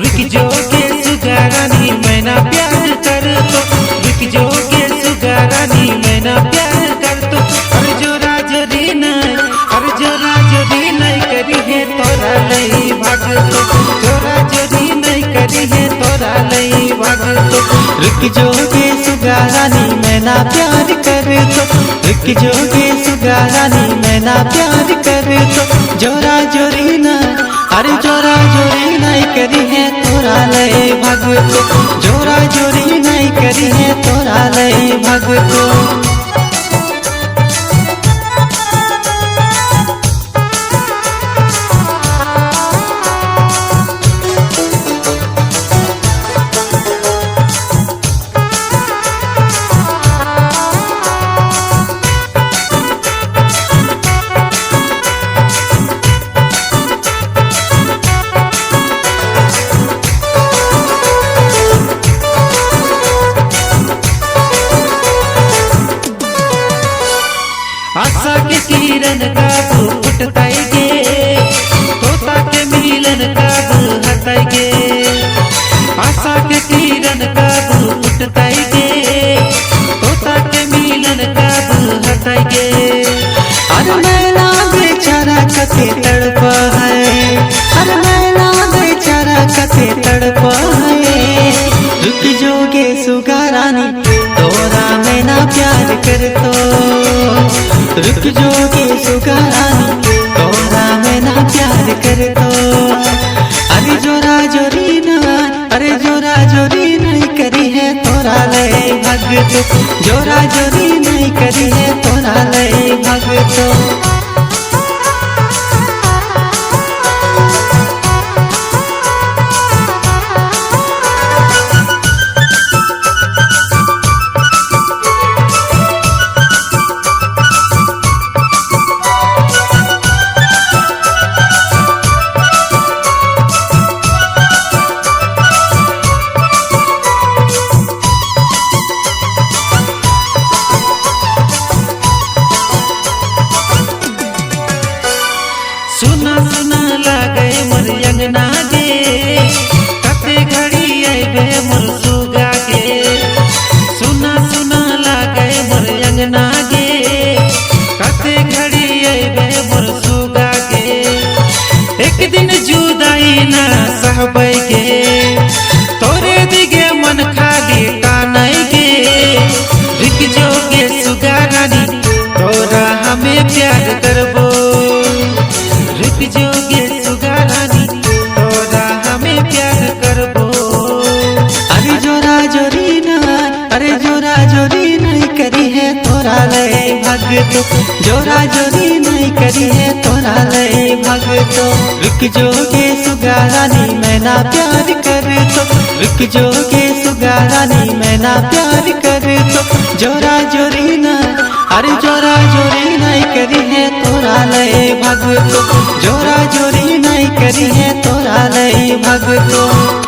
रुक जो के सुगारानी मैं ना प्यार कर तो, रुक जो के सुगारानी मैं ना प्यार कर तो। अरे जोरा जोरी नहीं, अरे जोरा जोरी नहीं करी है तोरा लई भाग तो, जोरा जोरी नहीं करी है तोरा लई भाग तो। रुक जो के सुगारानी मैं ना प्यार कर तो, रुक जो के सुगारानी मैं ना प्यार कर तो। जोरा जोरी नहीं, अरे जोरा जोरी नहीं करी है तोरा लय भाग तो, जोरा जोरी नहीं करी है तोरा लय भाग तो। आशा के किरण कब फुटताई गे, तोता के मिलन कब हटाई गे। आशा के किरण कब फुटताई गे, तोता के मिलन कब हटाई गे। अरे मैना बेचारा कते तड़प है, अरे मैना बेचारा कते तड़प है। रुक जोगे सुगारानी तोरा मैना प्यार कर तो, रुक जो के सुगारानी तोरा मैं ना प्यार कर तो। अरे जोरा जोरी नहीं, अरे जोरा जोरी नहीं करी है तोरा लय भाग तो, जोरा जोरी नहीं करी है तोरा लय भाग तो। सुना सुना लागे मोर अंगना गे, कते घड़ी आइबे मोर सुगा गे। सुना सुना लागे मोर अंगना गे, कते घड़ी आइबे मोर सुगा गे। एक दिन जुदाई ना सहबै गे, तोरे दिगे मन खाली कानाई गे। रुक जो गे सुगारानी तोरा हमें प्यार करबो, रुक जो गे सुगारानी तोरा हमें प्यार करबो। अरे जोरा जोरी नहीं, अरे जोरा जोरी नहीं करी है तोरा लय भाग तो, जोरा जोरी नहीं करी है तोरा लय भाग तो। रुक जो गे सुगारानी मैं ना प्यार कर तो, रुक जो गे सुगारानी मैं ना प्यार कर तो। जोरा जोरी नहीं, अरे जोरा जोरी नहीं करी है तोरा लय भाग तो, जोरा जोरी नहीं करी है तोरा लय भाग तो।